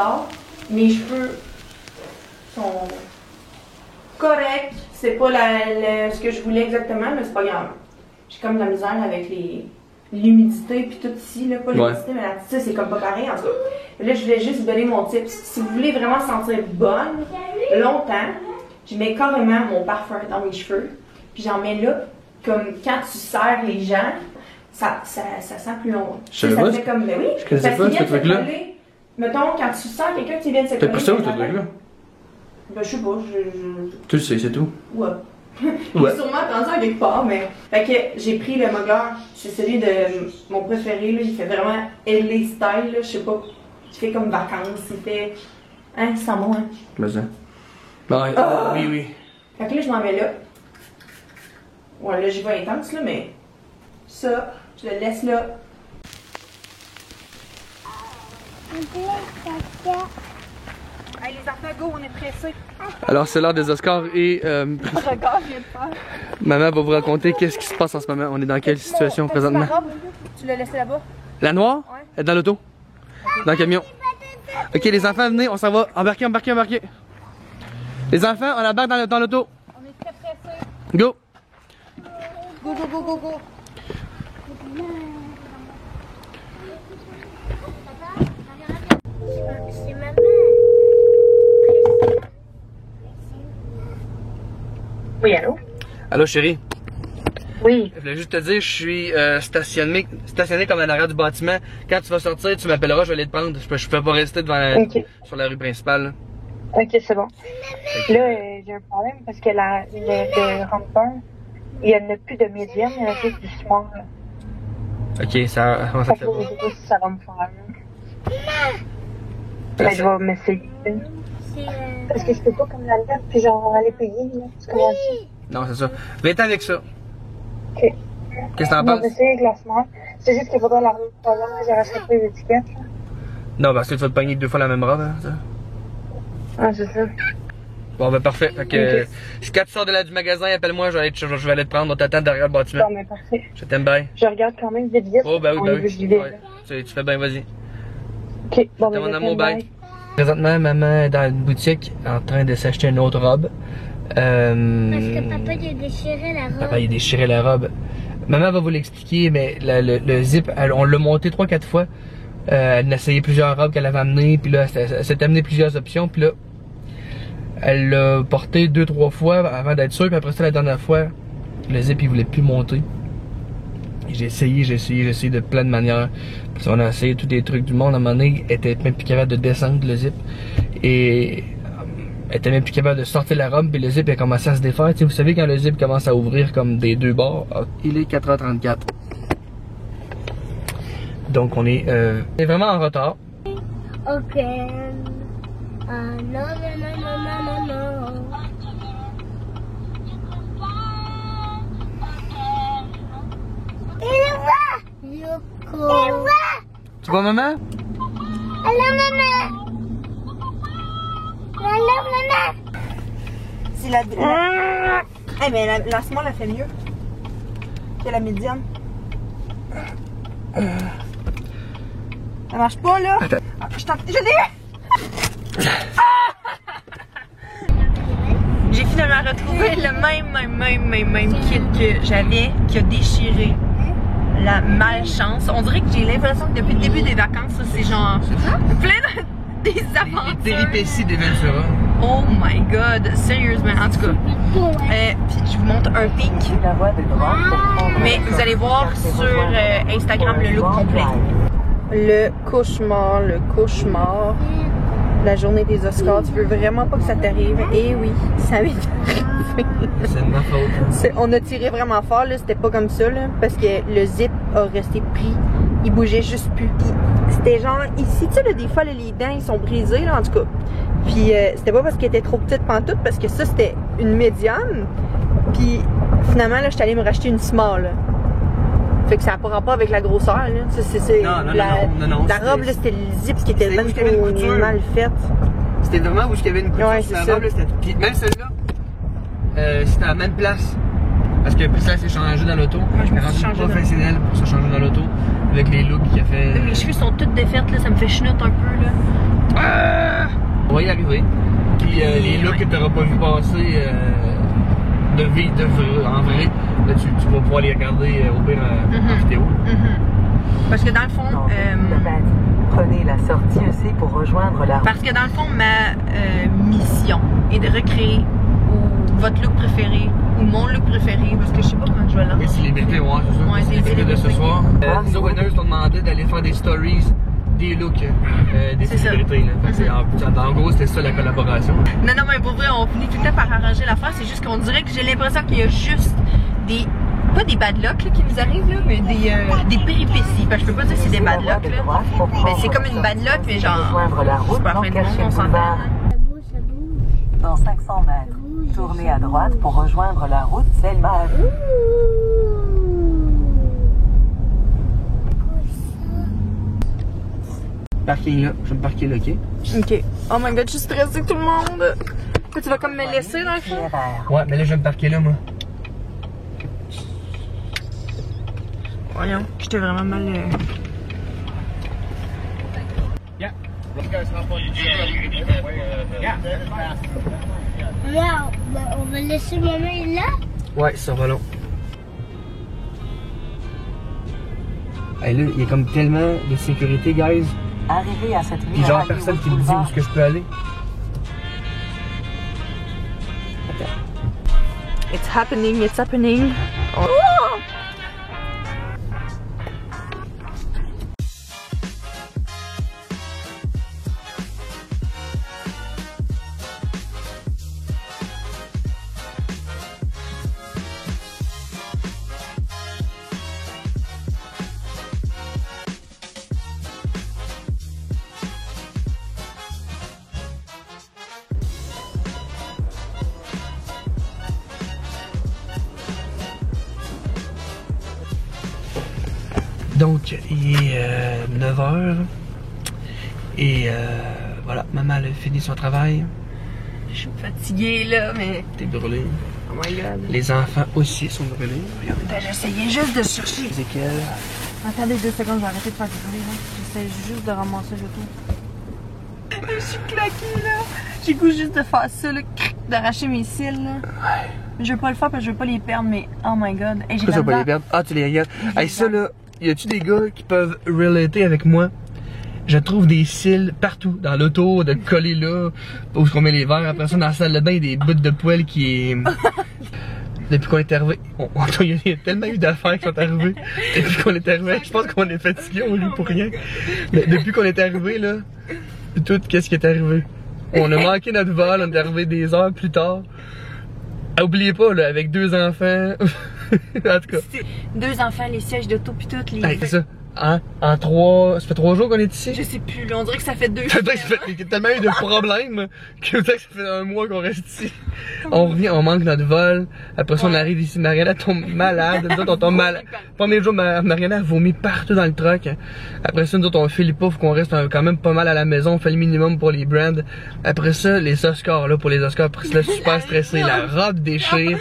j'adore. Mes cheveux sont corrects. C'est pas ce que je voulais exactement, mais c'est pas grave. J'ai comme de la misère avec l'humidité puis tout ici, là, pas l'humidité, mais ça c'est comme pas pareil en tout cas. Là, je voulais juste vous donner mon tip. Si vous voulez vraiment sentir bonne longtemps, je mets carrément mon parfum dans mes cheveux. Puis j'en mets là, comme quand tu serres les gens, ça sent plus long. Ça fait comme, ben oui, je connaissais pas ce truc-là. Mettons, quand tu sens quelqu'un qui vient de se coller. T'as pris ça où ce truc-là? Ben je sais pas, Tu le sais, c'est tout? Ouais. Ouais. Sûrement entendu à quelque part, mais. Fait que j'ai pris le Mugler, c'est celui de mon préféré, là. Il fait vraiment LA style, là. Je sais pas. Il fait comme vacances, il fait. Hein, c'est bon, hein? Mais ça. Oui, oui. Fait que là, je m'en mets là. Ouais, là, j'y vais intense, là, mais. Ça, je le laisse là. Allez, les enfants, go, on est pressés. Alors, c'est l'heure des Oscars et. Regarde, je viens de faire. Maman va vous raconter qu'est-ce qui se passe en ce moment. On est dans quelle situation présentement? La robe, tu l'as laissée là-bas? La noire? Ouais. Elle est dans l'auto? Dans le camion? Ok, les enfants, venez, on s'en va. Embarquez, embarquez, embarquez. Les enfants, on embarque dans l'auto. On est très pressés. Go! Go, go, go, go, go. C'est maman. Oui, allô? Allô, chérie? Oui. Je voulais juste te dire, je suis stationné comme à l'arrière du bâtiment. Quand tu vas sortir, tu m'appelleras, je vais aller te prendre. Je peux pas rester devant sur la rue principale. Ok, c'est bon. Là, j'ai un problème parce que le rampeur, il n'y en a plus de médium, il y en a juste du small. Ok, ça. Comment ça fait? Je sais pas si ça va me faire. Mais je vais m'essayer. Parce que je peux pas comme la lettre, puis genre aller payer, là. Tu comprends ça? Non, c'est ça. Viens-t'en avec ça. Ok. Qu'est-ce que t'en On va penses? essayer avec la small. C'est juste qu'il faudra la remettre pas là, j'ai racheté les étiquettes, là. Non, parce que tu vas te pogner 2 fois la même robe, hein, ça. Ah, c'est ça. Bon, ben parfait. Fait que quand tu sors du magasin, appelle-moi, je vais aller te prendre. On t'attend derrière le bâtiment. Bon, mais parfait. Je t'aime bien. Je regarde quand même vite vite. Oh, ben oui, ben oui. Ouais. Tu fais bien, vas-y. Ok, bon, T'as ben mon amour, bye. bye. Présentement, maman est dans une boutique en train de s'acheter une autre robe. Parce que papa, il a déchiré la robe. Papa, il a déchiré la robe. Maman va vous l'expliquer, mais le zip, on l'a monté 3-4 fois. Elle a essayé plusieurs robes qu'elle avait amenées, puis là, elle s'est amené plusieurs options, puis là, elle l'a porté 2-3 fois avant d'être sûre, puis après ça, la dernière fois, le zip, il voulait plus monter. J'ai essayé de plein de manières. Puis on a essayé tous les trucs du monde. À un moment donné, elle était même plus capable de descendre le zip. Et elle était même plus capable de sortir la robe, puis le zip a commencé à se défaire. T'sais, vous savez quand le zip commence à ouvrir comme des deux bords, il est 4h34. Donc on est vraiment en retard. Ok. Non, non, non, non, non, non. Il va! Yoko! Il va! Tu vois maman? Allô, maman! Allô, maman! C'est la. Hey, mais la small, elle fait mieux que la médium. Ça marche pas, là? Je l'ai! J'ai finalement retrouvé le même kit que j'avais, qui a déchiré. La malchance. On dirait que j'ai l'impression que depuis le début des vacances, c'est genre plein de des aventures. Les péripéties des Ventura. Oh my god, sérieusement, en tout cas. Puis je vous montre un pic. Mais vous allez voir sur Instagram le look complet. Le cauchemar, la journée des Oscars. Tu veux vraiment pas que ça t'arrive. Et oui, ça m'est arrivé. C'est de ma faute. On a tiré vraiment fort, là. C'était pas comme ça, là. Parce que le zip a resté pris. Il bougeait juste plus. C'était genre ici, tu sais, là, des fois, là, les dents, ils sont brisés, là, en tout cas. Puis c'était pas parce qu'elle était trop petite pantoute, parce que ça, c'était une médium. Puis finalement, là, j'étais allée me racheter une small, là. Fait que ça n'a pas rapport avec la grosseur, là. Non, la robe, là, c'était le zip qui était même trop mal faite. C'était vraiment où il y avait une couture ouais, sur la ça. robe, là. Puis même celle-là, c'était à la même place. Parce que puis ça s'est changé dans l'auto. Moi, je me suis rendu changé professionnel pour se changer dans l'auto. Avec les looks qu'il a fait. Mes cheveux sont toutes défaites, là. Ça me fait chenoute un peu, là. On va y arriver. Puis les looks que tu n'auras pas vu passer de vie en vrai, là, tu vas pouvoir les regarder au pire en vidéo. Parce que dans le fond. Prenez la sortie EC pour rejoindre la route. Parce que dans le fond, ma mission est de recréer votre look préféré ou mon look préféré, parce que je sais pas comment je vais lancer. Les célébrités, ouais, c'est ça. Ouais, c'est les célébrités de ce soir. Nos winners t'ont demandé d'aller faire des stories, des looks des célébrités. En gros, c'était ça la collaboration. Non, mais pour vrai, on finit tout le temps par arranger l'affaire. C'est juste qu'on dirait que j'ai l'impression qu'il y a juste des. Pas des bad luck là, qui nous arrivent, là, mais des péripéties. Parce que je peux pas dire que c'est des bad luck. Là. Mais c'est comme une bad luck, mais genre. C'est pas la fin du monde, on s'entend. Ça bouge. Dans 500 mètres, tournez à droite pour rejoindre la route Selma. Parking là, je vais me parquer là, ok? Ok. Oh my god, je suis stressée, tout le monde. Là, tu vas comme me laisser dans le fond? Ouais, mais là, je vais me parquer là, moi. Voyons, j'étais vraiment mal. Regarde, on va laisser maman là. Ouais, ça va long. Hey, là, il y a comme tellement de sécurité, guys. Arrivé à cette Puis genre, personne qui me dit où est-ce que je peux aller. It's happening, it's happening. Oh. Donc, il est 9h. Et voilà, maman elle a fini son travail. Je suis fatiguée là, mais. T'es brûlée. Oh my god. Les enfants aussi sont brûlés. Regardez. Ben, j'essayais juste de chercher. Ezekiel. Attendez 2 secondes, je vais arrêter de faire du bruit là. J'essaie juste de ramasser le tout. Je suis claquée là. J'ai goût juste de faire ça, là, d'arracher mes cils là. Ouais. Je veux pas le faire parce que je veux pas les perdre, mais oh my god. Hey, j'ai Pourquoi ça va pas les perdre? Ah, tu les regardes. Hey, ça là, y a-tu des gars qui peuvent relater avec moi? Je trouve des cils partout, dans l'auto, de coller là, où on met les verres. Après ça, dans la salle de bain, il y a des bouts de poêle qui est. Depuis qu'on est arrivé, il y a tellement eu d'affaires qui sont arrivées. Depuis qu'on est arrivé, je pense qu'on est fatigué, on rit pour rien. Mais depuis qu'on est arrivé là, tout qu'est-ce qui est arrivé? On a manqué notre vol, on est arrivé des heures plus tard. Oubliez pas, là, avec 2 enfants. En tout cas. 2 enfants, les sièges d'auto puis toutes les. Hey, c'est ça. Hein? Ça fait 3 jours qu'on est ici? Je sais plus, là, on dirait que ça fait 2 jours. Ça fait tellement eu de problèmes que ça fait 1 mois qu'on reste ici. On revient, on manque notre vol. Après ça, on arrive ici. Mariana tombe malade. Nous autres, on tombe malade. Premier jour, Mariana a vomi partout dans le truck. Après ça, nous autres, on file pas. Faut qu'on reste quand même pas mal à la maison. On fait le minimum pour les brands. Après ça, les Oscars, là, pour les Oscars. Après ça, super stressé. La robe déchire.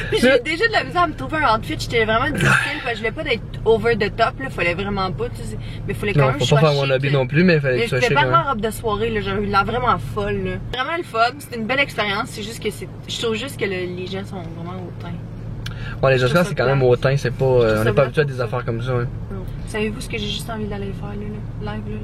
Puis j'ai déjà de la misère à me trouver un outfit, j'étais vraiment difficile, parce que je voulais pas d'être over the top, là, fallait vraiment pas, tu sais, mais fallait quand même faut pas faire wannabe non plus, mais fallait que tu sois chic. C'était pas ma robe de soirée, là, j'avais eu l'air vraiment folle, là. Vraiment le fun, c'était une belle expérience, c'est juste que je trouve juste que les gens sont vraiment hautains. Ouais, les Oscars c'est quand même hautain, c'est pas, on n'est pas habitué à des affaires comme ça, hein. Savez-vous ce que j'ai juste envie d'aller faire, là, live, là?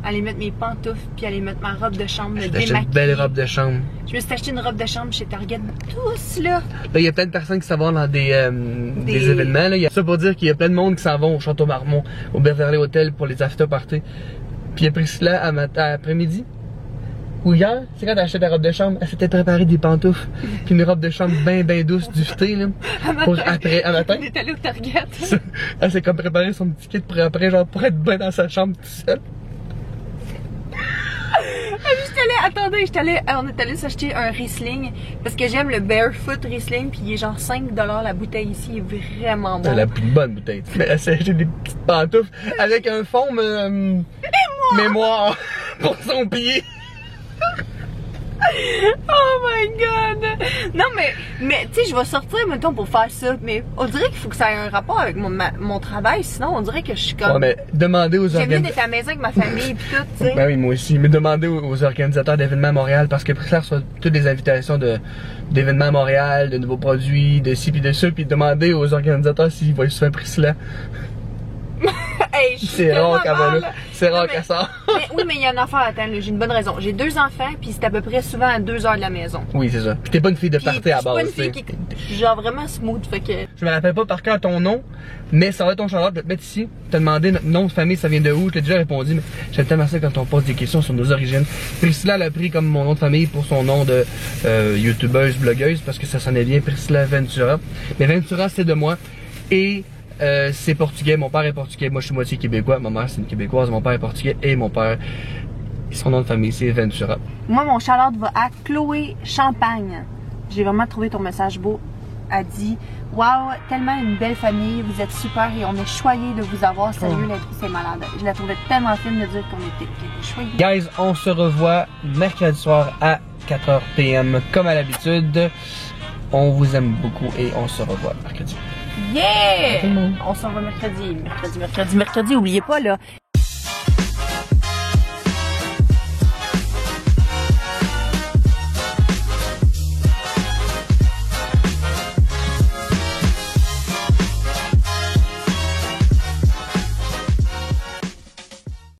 Aller mettre mes pantoufles, puis aller mettre ma robe de chambre, me démaquiller. Une belle robe de chambre. Je me suis acheté une robe de chambre chez Target, tous là. Là, il y a plein de personnes qui s'en vont dans des événements. Là. Il y a ça pour dire qu'il y a plein de monde qui s'en vont au Château Marmont, au Beverly Hotel pour les after parties. Puis il y a Priscilla à après-midi. Ou hier, c'est quand elle a acheté ta robe de chambre, elle s'était préparé des pantoufles. Puis une robe de chambre bien douce, duvetée, là. Pour après, à matin. On est allé au Target. Elle s'est comme préparé son petit kit pour après, genre, pour être bien dans sa chambre tout seul. On est allé s'acheter un Riesling parce que j'aime le Barefoot Riesling, puis il est genre 5$ la bouteille ici, il est vraiment bon. C'est la plus bonne bouteille. Mais elle s'est acheté des petites pantoufles avec un fond mémoire pour son pied. Oh my god! Non, mais tu sais, je vais sortir, mettons, pour faire ça, mais on dirait qu'il faut que ça ait un rapport avec mon travail, sinon on dirait que je suis comme... Ouais, mais demandez aux J'aime mieux organisateurs... d'être à la maison avec ma famille pis tout, tu sais. Ben oui, moi aussi. Mais demandez aux organisateurs d'événements à Montréal, parce que Priscilla reçoit toutes les invitations d'événements à Montréal, de nouveaux produits, de ci pis de ça, puis demandez aux organisateurs s'ils voient souvent Priscilla. Hey, C'est rare qu'elle va là. C'est rare qu'elle sort. Mais oui, mais il y a une affaire, attends, j'ai une bonne raison. J'ai 2 enfants, puis c'est à peu près souvent à 2 heures de la maison. Oui, c'est ça. Puis t'es pas une fille de party à Je suis pas base, une fille t'sais. qui est genre vraiment smooth, fait que... Je me rappelle pas par cœur ton nom, mais ça va être ton chandail, je vais te mettre ici. T'as demandé notre nom de famille, ça vient de où? Je t'ai déjà répondu, mais j'aime tellement ça quand on pose des questions sur nos origines. Priscilla l'a pris comme mon nom de famille pour son nom de youtubeuse, blogueuse, parce que ça sonnait bien, Priscilla Ventura. Mais Ventura, c'est de moi. Et c'est portugais, mon père est portugais, moi je suis moitié québécois, ma mère c'est une québécoise, mon père est portugais et mon père, son nom de famille c'est Ventura. Moi, mon shout-out va à Chloé Champagne. J'ai vraiment trouvé ton message beau. Elle dit « Wow, tellement une belle famille, vous êtes super et on est choyés de vous avoir. Sérieux, la vie, c'est malade. » Je la trouvais tellement fine de dire qu'on était choyés. Guys, on se revoit mercredi soir à 4h PM comme à l'habitude. On vous aime beaucoup et on se revoit mercredi. Yeah! On se revoit mercredi. Mercredi, oubliez pas là.